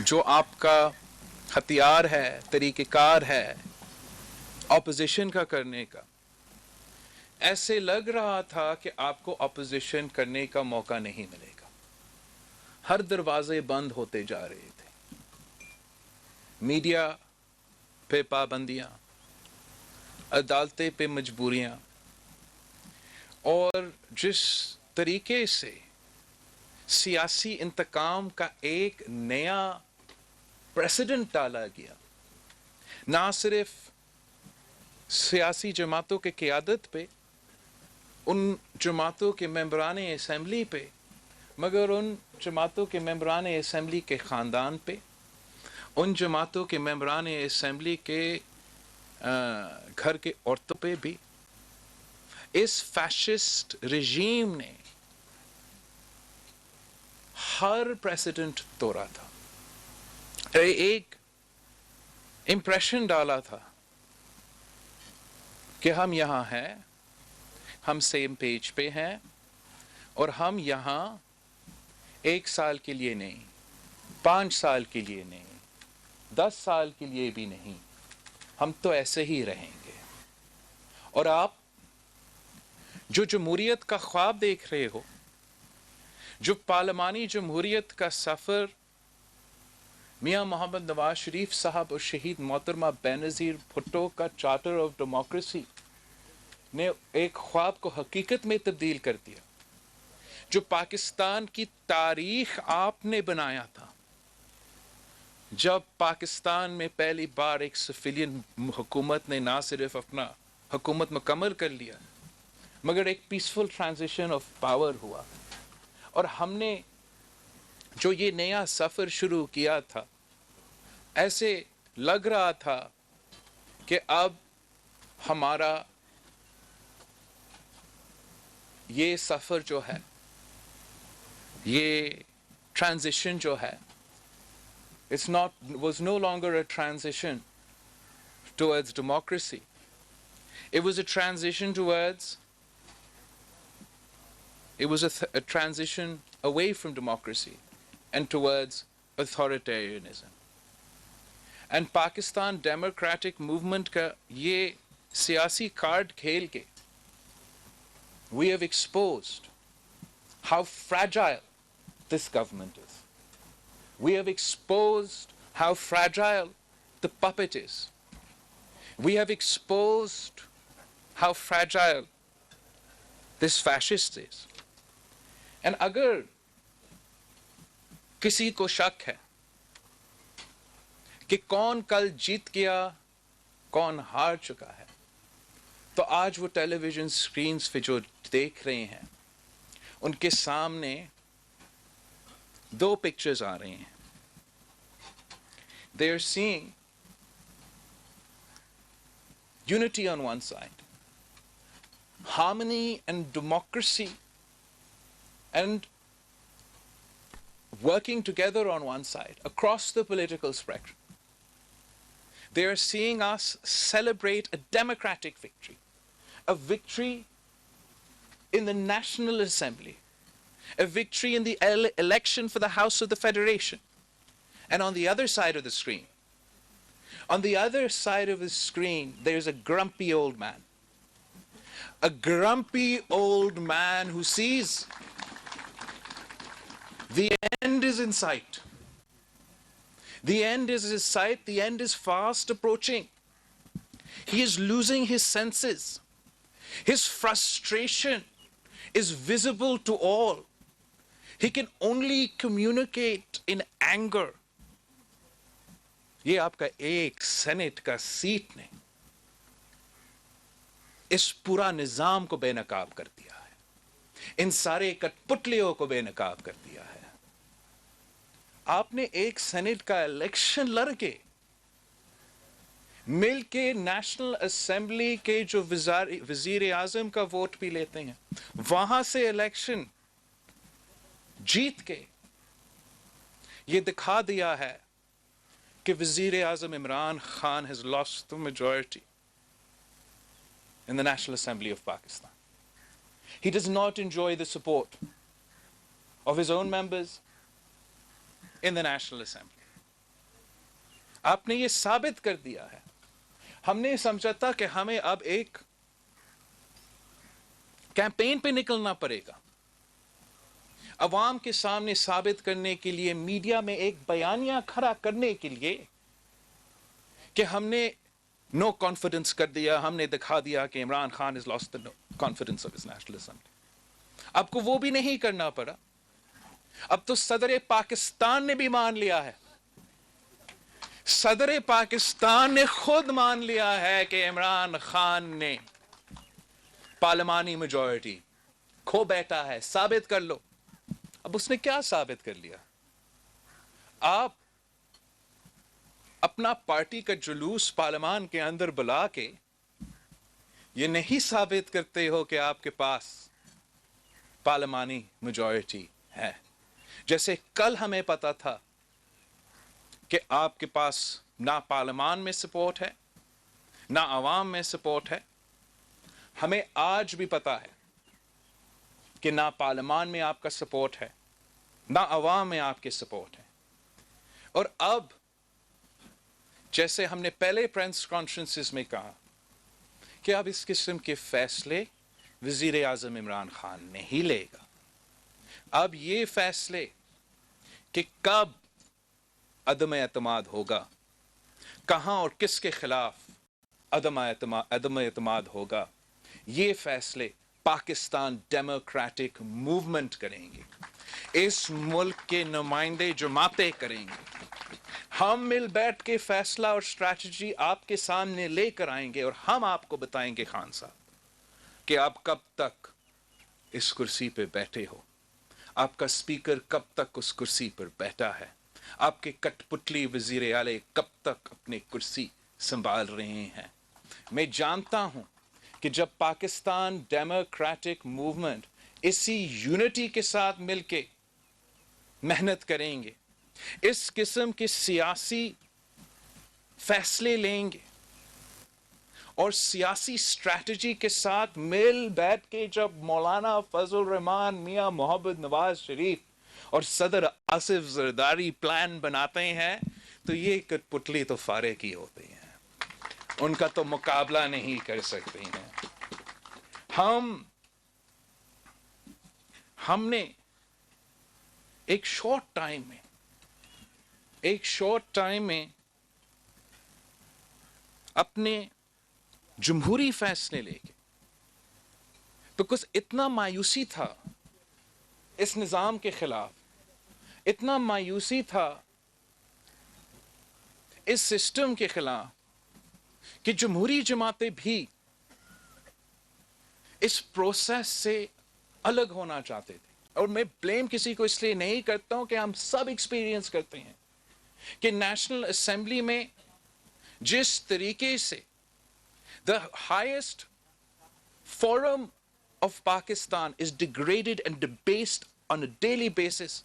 جو آپ کا ہتھیار ہے، طریقہ کار ہے اپوزیشن کا کرنے کا، ایسے لگ رہا تھا کہ آپ کو اپوزیشن کرنے کا موقع نہیں ملے گا. ہر دروازے بند ہوتے جا رہے تھے. میڈیا پہ پابندیاں، عدالتیں پہ مجبوریاں، اور جس طریقے سے سیاسی انتقام کا ایک نیا پریسیڈنٹ ڈالا گیا، نہ صرف سیاسی جماعتوں کے قیادت پہ، ان جماعتوں کے ممبران اسمبلی پہ، مگر ان جماعتوں کے ممبران اسمبلی کے خاندان پہ، ان جماعتوں کے ممبران اسمبلی کے گھر کے عورتوں پہ بھی اس فیشسٹ رژیم نے ہر پریسیڈنٹ توڑا تھا. ایک امپریشن ڈالا تھا کہ ہم یہاں ہیں، ہم سیم پیج پہ ہیں، اور ہم یہاں 1 سال کے لیے نہیں، 5 سال کے لیے نہیں، 10 سال کے لیے بھی نہیں، ہم تو ایسے ہی رہیں گے. اور آپ جو جمہوریت کا خواب دیکھ رہے ہو، جو پارلیمانی جمہوریت کا سفر میاں محمد نواز شریف صاحب اور شہید محترمہ بینظیر بھٹو کا چارٹر آف ڈیموکریسی نے ایک خواب کو حقیقت میں تبدیل کر دیا، جو پاکستان کی تاریخ آپ نے بنایا تھا، جب پاکستان میں پہلی بار ایک سویلین حکومت نے نہ صرف اپنا حکومت مکمل کر لیا، مگر ایک پیسفل ٹرانزیشن آف پاور ہوا. اور ہم نے جو یہ نیا سفر شروع کیا تھا، ایسے لگ رہا تھا کہ اب ہمارا یہ سفر جو ہے، یہ ٹرانزیشن جو ہے، was no longer a transition towards democracy. It was a transition a transition away from democracy and towards authoritarianism. And Pakistan Democratic Movement کا یہ سیاسی کارڈ کھیل کے we have exposed how fragile this government is. We have exposed how fragile the puppet is. We have exposed how fragile this fascist is. And اگر کسی کو شک ہے کہ کون کل جیت گیا، کون ہار چکا ہے، تو آج وہ ٹیلی ویژن سکرینز پہ جو دیکھ رہے ہیں، ان کے سامنے 2 پکچرز آ رہے ہیں. They are seeing unity on one side, harmony and democracy and working together on one side across the political spectrum. They are seeing us celebrate a democratic victory, a victory in the National Assembly, a victory in the election for the House of the Federation. And on the other side of the screen, there's a grumpy old man. A grumpy old man who sees the end is in sight. The end is in sight. The end is fast approaching. He is losing his senses. His frustration is visible to all. He can only communicate in anger. یہ آپ کا ایک Saint کا set نے اس پورا نظام کو بے نقاب کر دیا ہے، ان سارے کٹ پتلیوں کو بے نقاب کر دیا ہے. آپ نے ایک سینٹ کا الیکشن لڑ کے مل کے نیشنل اسمبلی کے جو وزیر اعظم کا ووٹ بھی لیتے ہیں، وہاں سے الیکشن جیت کے یہ دکھا دیا ہے کہ وزیر اعظم Imran Khan has lost the majority in the National Assembly of Pakistan. He does not enjoy the support of his own members in the National Assembly. آپ نے یہ ثابت کر دیا ہے. ہم نے سمجھا تھا کہ ہمیں اب ایک کیمپین پہ نکلنا پڑے گا, عوام کے سامنے ثابت کرنے کے لیے, میڈیا میں ایک بیانیہ کھڑا کرنے کے لیے کہ ہم نے نو کانفیڈنس کر دیا, ہم نے دکھا دیا کہ Imran Khan has lost the confidence of his national assembly. اب کو وہ بھی نہیں کرنا پڑا. اب تو صدر پاکستان نے بھی مان لیا ہے, صدر پاکستان نے خود مان لیا ہے کہ عمران خان نے پارلیمانی میجورٹی کھو بیٹھا ہے, ثابت کر لو. اب اس نے کیا ثابت کر لیا؟ آپ اپنا پارٹی کا جلوس پارلیمان کے اندر بلا کے یہ نہیں ثابت کرتے ہو کہ آپ کے پاس پارلیمانی میجورٹی ہے. جیسے کل ہمیں پتا تھا کہ آپ کے پاس نہ پارلیمان میں سپورٹ ہے, نہ عوام میں سپورٹ ہے, ہمیں آج بھی پتا ہے کہ نہ پارلیمان میں آپ کا سپورٹ ہے, نہ عوام میں آپ کے سپورٹ ہے. اور اب جیسے ہم نے پہلے پریس کانفرنسز میں کہا کہ اب اس قسم کے فیصلے وزیر اعظم عمران خان نہیں لے گا. اب یہ فیصلے کہ کب عدم اعتماد ہوگا, کہاں اور کس کے خلاف عدم اعتماد ہوگا, یہ فیصلے پاکستان ڈیموکریٹک موومنٹ کریں گے, اس ملک کے نمائندے جماعتیں کریں گے. ہم مل بیٹھ کے فیصلہ اور اسٹریٹجی آپ کے سامنے لے کر آئیں گے, اور ہم آپ کو بتائیں گے خان صاحب کہ آپ کب تک اس کرسی پہ بیٹھے ہو, آپ کا اسپیکر کب تک اس کرسی پر بیٹھا ہے, آپ کے کٹ پتلی وزیر اعلی کب تک اپنی کرسی سنبھال رہے ہیں. میں جانتا ہوں کہ جب پاکستان ڈیموکریٹک موومنٹ اسی یونٹی کے ساتھ مل کے محنت کریں گے, اس قسم کے سیاسی فیصلے لیں گے اور سیاسی اسٹریٹجی کے ساتھ مل بیٹھ کے جب مولانا فضل الرحمان, میاں محمد نواز شریف اور صدر آصف زرداری پلان بناتے ہیں, تو یہ کٹ پتلی تو فارغ ہی ہوتے ہیں, ان کا تو مقابلہ نہیں کر سکتے ہیں. ہم نے ایک شارٹ ٹائم میں اپنے جمہوری فیصلے لے کے, بیکاز اتنا مایوسی تھا اس نظام کے خلاف, اتنا مایوسی تھا اس سسٹم کے خلاف کہ جمہوری جماعتیں بھی اس پروسیس سے الگ ہونا چاہتے تھے. اور میں بلیم کسی کو اس لیے نہیں کرتا ہوں کہ ہم سب ایکسپیرینس کرتے ہیں کہ نیشنل اسمبلی میں جس طریقے سے the highest forum of Pakistan is degraded and debased on a daily basis,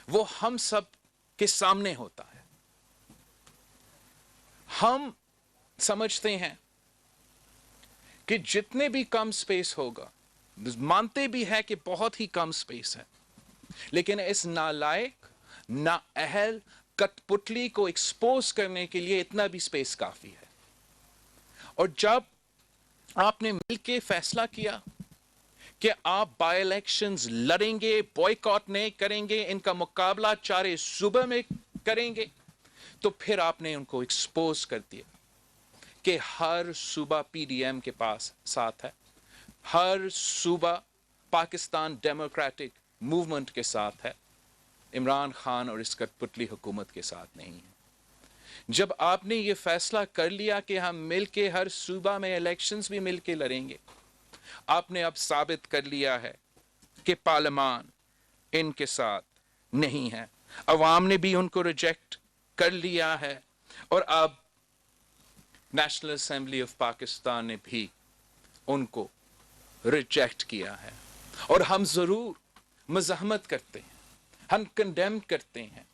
وہ ہم سب کے سامنے ہوتا ہے. ہم سمجھتے ہیں کہ جتنے بھی کم سپیس ہوگا, مانتے بھی ہے کہ بہت ہی کم سپیس ہے, لیکن اس نالائق, نااہل کٹ پتلی کو ایکسپوز کرنے کے لیے اتنا بھی سپیس کافی ہے. اور جب آپ نے مل کے فیصلہ کیا کہ آپ بائی الیکشنز لڑیں گے, بوائیکاٹ نہیں کریں گے, ان کا مقابلہ 4 صوبے میں کریں گے, تو پھر آپ نے ان کو ایکسپوز کر دیا کہ ہر صوبہ پی ڈی ایم کے پاس ساتھ ہے, ہر صوبہ پاکستان ڈیموکریٹک موومنٹ کے ساتھ ہے, عمران خان اور اس کٹ پتلی حکومت کے ساتھ نہیں ہے. جب آپ نے یہ فیصلہ کر لیا کہ ہم مل کے ہر صوبہ میں الیکشنز بھی مل کے لڑیں گے, آپ نے اب ثابت کر لیا ہے کہ پارلیمان ان کے ساتھ نہیں ہے, عوام نے بھی ان کو ریجیکٹ کر لیا ہے, اور اب نیشنل اسمبلی آف پاکستان نے بھی ان کو ریجیکٹ کیا ہے. اور ہم ضرور مزاحمت کرتے ہیں, ہم کنڈیم کرتے ہیں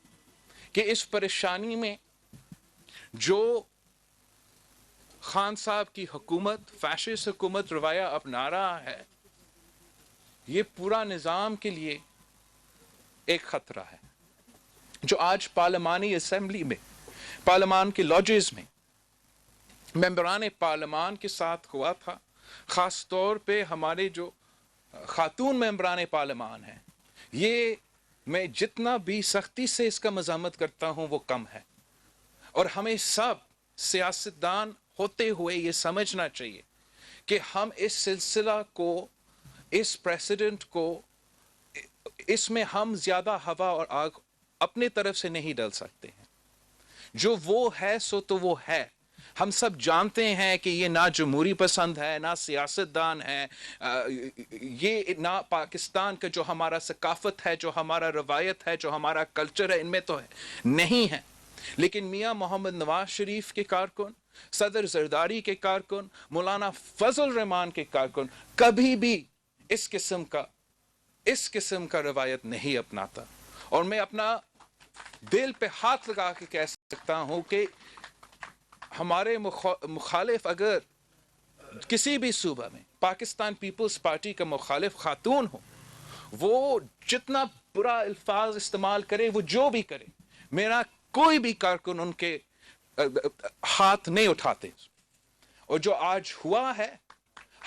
کہ اس پریشانی میں جو خان صاحب کی حکومت, فیشسٹ حکومت رویہ اپنا رہا ہے, یہ پورا نظام کے لیے ایک خطرہ ہے. جو آج پارلیمانی اسمبلی میں پارلیمان کے لوجز میں ممبران پارلیمان کے ساتھ ہوا تھا، خاص طور پہ ہمارے جو خاتون ممبران پارلیمان ہیں، یہ میں جتنا بھی سختی سے اس کا مذمت کرتا ہوں وہ کم ہے، اور ہمیں سب سیاستدان ہوتے ہوئے یہ سمجھنا چاہیے کہ ہم اس سلسلہ کو، اس پریسیڈنٹ کو، اس میں ہم زیادہ ہوا اور آگ اپنے طرف سے نہیں ڈال سکتے ہیں۔ جو وہ ہے سو تو وہ ہے۔ ہم سب جانتے ہیں کہ یہ نہ جمہوری پسند ہے، نہ سیاستدان ہے، یہ نہ پاکستان کا جو ہمارا ثقافت ہے، جو ہمارا روایت ہے، جو ہمارا کلچر ہے، ان میں تو نہیں ہے۔ لیکن میاں محمد نواز شریف کے کارکن، صدر زرداری کے کارکن، مولانا فضل الرحمان کے کارکن کبھی بھی اس قسم کا روایت نہیں اپناتا۔ اور میں اپنا دل پہ ہاتھ لگا کے کہہ سکتا ہوں کہ ہمارے مخالف اگر کسی بھی صوبہ میں پاکستان پیپلز پارٹی کا مخالف خاتون ہو، وہ جتنا برا الفاظ استعمال کرے، وہ جو بھی کرے، میرا کوئی بھی کارکن ان کے ہاتھ نہیں اٹھاتے۔ اور جو آج ہوا ہے،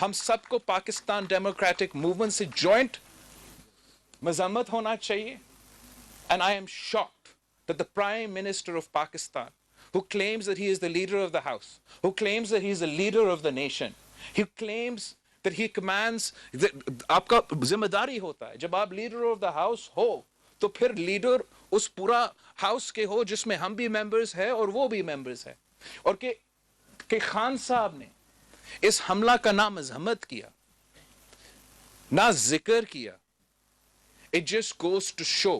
ہم سب کو پاکستان ڈیموکریٹک موومنٹ سے جوائنٹ مذمت ہونا چاہیے۔ And I am shocked that the Prime Minister of Pakistan, who claims that he is the leader of the house, who claims that he is the leader of the nation, he claims that he commands, آپ کا ذمہ داری ہوتا ہے جب آپ leader of the house ہو تو پھر لیڈر اس پورا ہاؤس کے ہو جس میں ہم بھی ممبرز ہیں اور وہ بھی ممبرز ہیں۔ اور کہ خان صاحب نے اس حملہ کا نہ مذمت کیا، نہ ذکر کیا، it just goes to show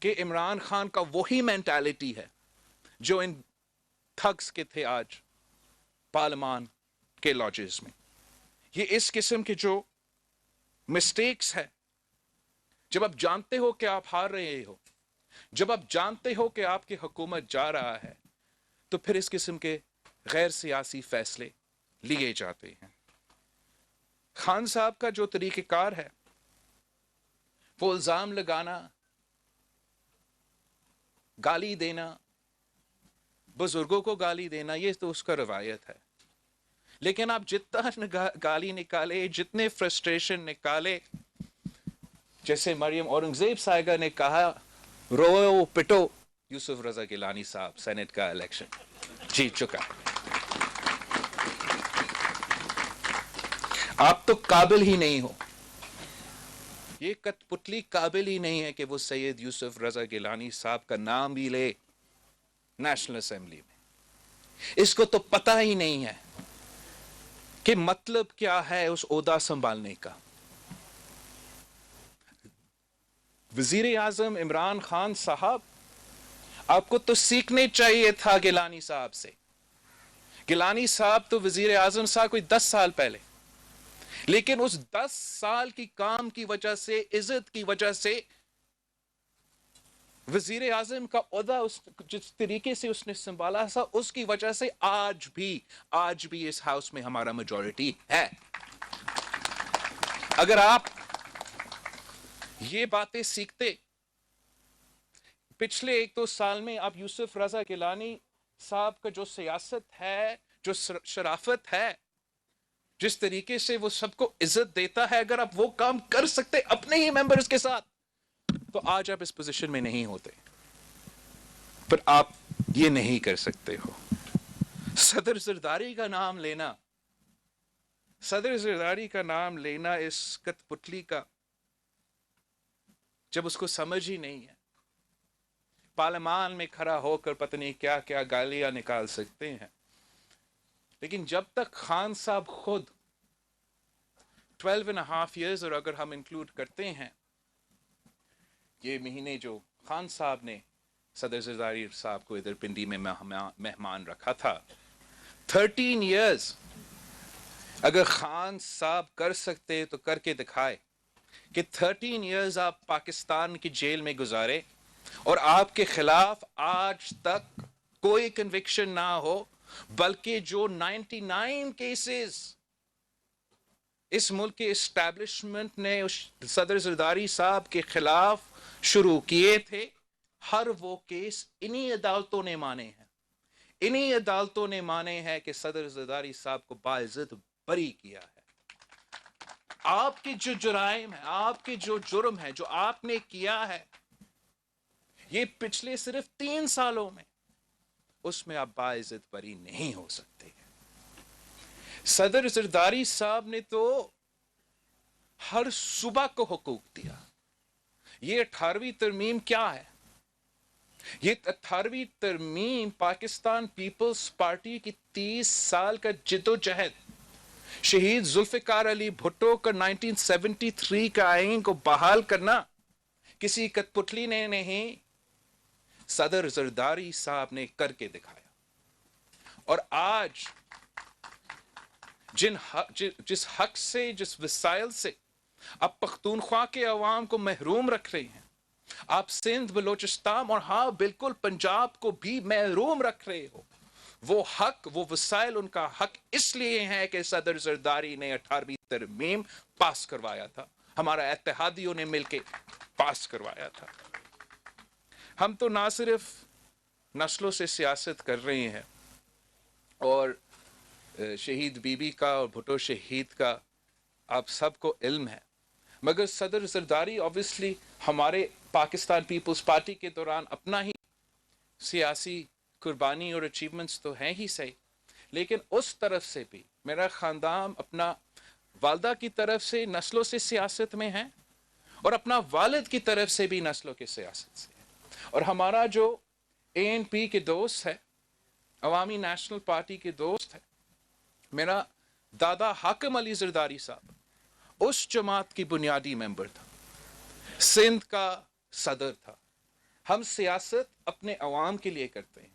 کہ عمران خان کا وہی مینٹالٹی ہے جو ان تھگس کے تھے آج پارلیمان کے لاجز میں۔ یہ اس قسم کے جو مسٹیکس ہے، جب آپ جانتے ہو کہ آپ ہار رہے ہو، جب آپ جانتے ہو کہ آپ کی حکومت جا رہا ہے، تو پھر اس قسم کے غیر سیاسی فیصلے لیے جاتے ہیں۔ خان صاحب کا جو طریقہ کار ہے، وہ الزام لگانا، گالی دینا، بزرگوں کو گالی دینا، یہ تو اس کا روایت ہے۔ لیکن آپ جتنا گالی نکالے، جتنے فرسٹریشن نکالے، جیسے مریم اورنگزیب صاحبہ نے کہا، رو پٹو، یوسف رضا گیلانی صاحب سینٹ کا الیکشن جیت چکا۔ آپ تو قابل ہی نہیں ہو، یہ کٹ پتلی قابل ہی نہیں ہے کہ وہ سید یوسف رضا گیلانی صاحب کا نام بھی لے نیشنل اسمبلی میں۔ اس کو تو پتہ ہی نہیں ہے کہ مطلب کیا ہے اس عہدہ سنبھالنے کا۔ وزیر اعظم عمران خان صاحب، آپ کو تو سیکھنے چاہیے تھا گیلانی صاحب سے۔ گیلانی صاحب تو وزیر اعظم صاحب کوئی 10 سال پہلے، لیکن اس 10 سال کی کام کی وجہ سے، عزت کی وجہ سے، وزیر اعظم کا عہدہ جس طریقے سے اس نے سنبھالا تھا، اس کی وجہ سے آج بھی اس ہاؤس میں ہمارا میجورٹی ہے۔ اگر آپ یہ باتیں سیکھتے، پچھلے 1-2 سال میں آپ یوسف رضا گیلانی صاحب کا جو سیاست ہے، جو شرافت ہے، جس طریقے سے وہ سب کو عزت دیتا ہے، اگر آپ وہ کام کر سکتے اپنے ہی ممبرز کے ساتھ، تو آج آپ اس پوزیشن میں نہیں ہوتے۔ پر آپ یہ نہیں کر سکتے ہو۔ صدر زرداری کا نام لینا اس کٹ پتلی کا، جب اس کو سمجھ ہی نہیں ہے، پارلیمان میں کھڑا ہو کر پتہ نہیں کیا کیا گالیاں نکال سکتے ہیں۔ لیکن جب تک خان صاحب خود 12.5 years، اور اگر ہم انکلوڈ کرتے ہیں یہ مہینے جو خان صاحب نے صدر زرداری صاحب کو ادھر پنڈی میں مہمان رکھا تھا، 13 years اگر خان صاحب کر سکتے تو کر کے دکھائے کہ 13 years آپ پاکستان کی جیل میں گزارے اور آپ کے خلاف آج تک کوئی کنوکشن نہ ہو، بلکہ جو 99 کیسز اس ملک کے اسٹیبلشمنٹ نے صدر زرداری صاحب کے خلاف شروع کیے تھے، ہر وہ کیس انہی عدالتوں نے مانے ہیں، انہی عدالتوں نے مانے ہیں کہ صدر زرداری صاحب کو باعزت بری کیا ہے۔ آپ کے جو جرائم ہیں، آپ کے جو جرم ہیں، جو آپ نے کیا ہے، یہ پچھلے صرف 3 سالوں میں، اس میں آپ باعزت بری نہیں ہو سکتے۔ صدر زرداری صاحب نے تو ہر صوبہ کو حقوق دیا۔ یہ 18ویں ترمیم کیا ہے؟ یہ 18ویں ترمیم پاکستان پیپلز پارٹی کی 30 سال کا جد و جہد، شہید ذوالفقار علی بھٹو کا 1973 کا آئین کو بحال کرنا کسی کٹ پتلی نے نہیں، صدر زرداری صاحب نے کر کے دکھایا۔ اور آج جس حق سے، جس وسائل سے آپ پختونخوا کے عوام کو محروم رکھ رہے ہیں، آپ سندھ، بلوچستان اور ہاں بالکل پنجاب کو بھی محروم رکھ رہے ہو، وہ حق، وہ وسائل ان کا حق اس لیے ہے کہ صدر زرداری نے 18ویں ترمیم پاس کروایا تھا، ہمارا اتحادیوں نے مل کے پاس کروایا تھا۔ ہم تو نہ صرف نسلوں سے سیاست کر رہے ہیں، اور شہید بی بی کا اور بھٹو شہید کا آپ سب کو علم ہے، مگر صدر زرداری obviously ہمارے پاکستان پیپلز پارٹی کے دوران اپنا ہی سیاسی قربانی اور اچیومنٹس تو ہیں ہی صحیح، لیکن اس طرف سے بھی میرا خاندان اپنا والدہ کی طرف سے نسلوں سے سیاست میں ہے، اور اپنا والد کی طرف سے بھی نسلوں کے سیاست سے ہے۔ اور ہمارا جو ANP کے دوست ہے، عوامی نیشنل پارٹی کے دوست ہے، میرا دادا حاکم علی زرداری صاحب اس جماعت کی بنیادی ممبر تھا، سندھ کا صدر تھا۔ ہم سیاست اپنے عوام کے لیے کرتے ہیں،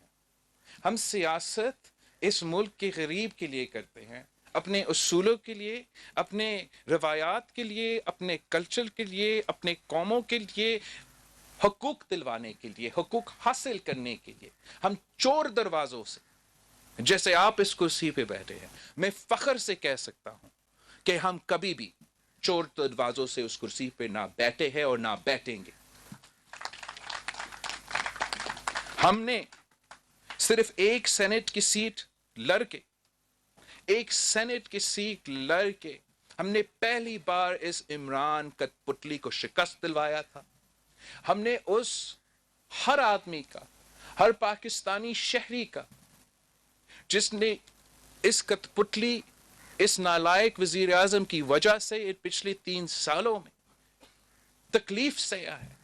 ہم سیاست اس ملک کے غریب کے لیے کرتے ہیں، اپنے اصولوں کے لیے، اپنے روایات کے لیے، اپنے کلچر کے لیے، اپنے قوموں کے لیے، حقوق دلوانے کے لیے، حقوق حاصل کرنے کے لیے۔ ہم چور دروازوں سے، جیسے آپ اس کرسی پہ بیٹھے ہیں، میں فخر سے کہہ سکتا ہوں کہ ہم کبھی بھی چور دروازوں سے اس کرسی پہ نہ بیٹھے ہیں اور نہ بیٹھیں گے۔ ہم نے صرف ایک سینٹ کی سیٹ لڑ کے، ایک سینٹ کی سیٹ لڑ کے ہم نے پہلی بار اس عمران کٹ پتلی کو شکست دلوایا تھا۔ ہم نے اس ہر آدمی کا، ہر پاکستانی شہری کا، جس نے اس کٹ پتلی، اس نالائق وزیر اعظم کی وجہ سے پچھلے 3 سالوں میں تکلیف سہا ہے،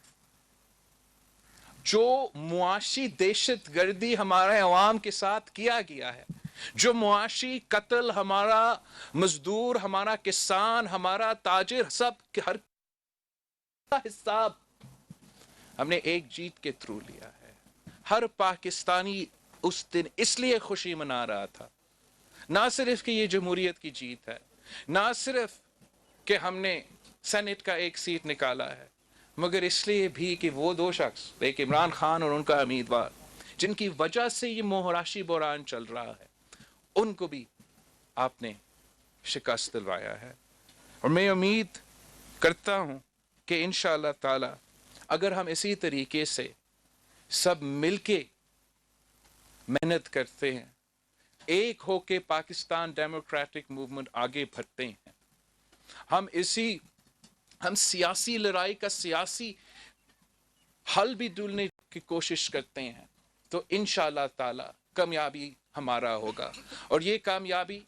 جو معاشی دہشت گردی ہمارے عوام کے ساتھ کیا گیا ہے، جو معاشی قتل ہمارا مزدور، ہمارا کسان، ہمارا تاجر، سب ہر حساب ہم نے ایک جیت کے تھرو لیا ہے۔ ہر پاکستانی اس دن اس لیے خوشی منا رہا تھا، نہ صرف کہ یہ جمہوریت کی جیت ہے، نہ صرف کہ ہم نے سینٹ کا ایک سیٹ نکالا ہے، مگر اس لیے بھی کہ وہ 2 شخص، ایک عمران خان اور ان کا امیدوار، جن کی وجہ سے یہ مہراشی بحران چل رہا ہے، ان کو بھی آپ نے شکست دلوایا ہے۔ اور میں امید کرتا ہوں کہ انشاءاللہ تعالی اگر ہم اسی طریقے سے سب مل کے محنت کرتے ہیں، ایک ہو کے پاکستان ڈیموکریٹک موومنٹ آگے بڑھتے ہیں، ہم سیاسی لڑائی کا سیاسی حل بھی ڈھونڈنے کی کوشش کرتے ہیں، تو انشاءاللہ تعالی کامیابی ہمارا ہوگا۔ اور یہ کامیابی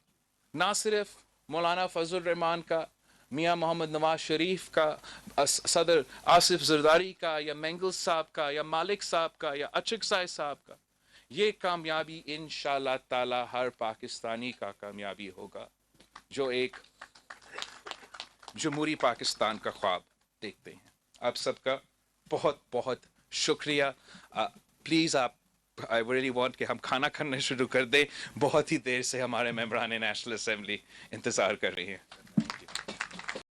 نہ صرف مولانا فضل الرحمان کا، میاں محمد نواز شریف کا، صدر آصف زرداری کا، یا مینگل صاحب کا، یا مالک صاحب کا، یا اچکزئی صاحب کا، یہ کامیابی انشاءاللہ تعالی ہر پاکستانی کا کامیابی ہوگا جو ایک جمہوری پاکستان کا خواب دیکھتے ہیں۔ آپ سب کا بہت بہت شکریہ۔ پلیز آپ I really want کہ ہم کھانا کھانا شروع کر دیں، بہت ہی دیر سے ہمارے ممبران نیشنل اسمبلی انتظار کر رہی ہیں۔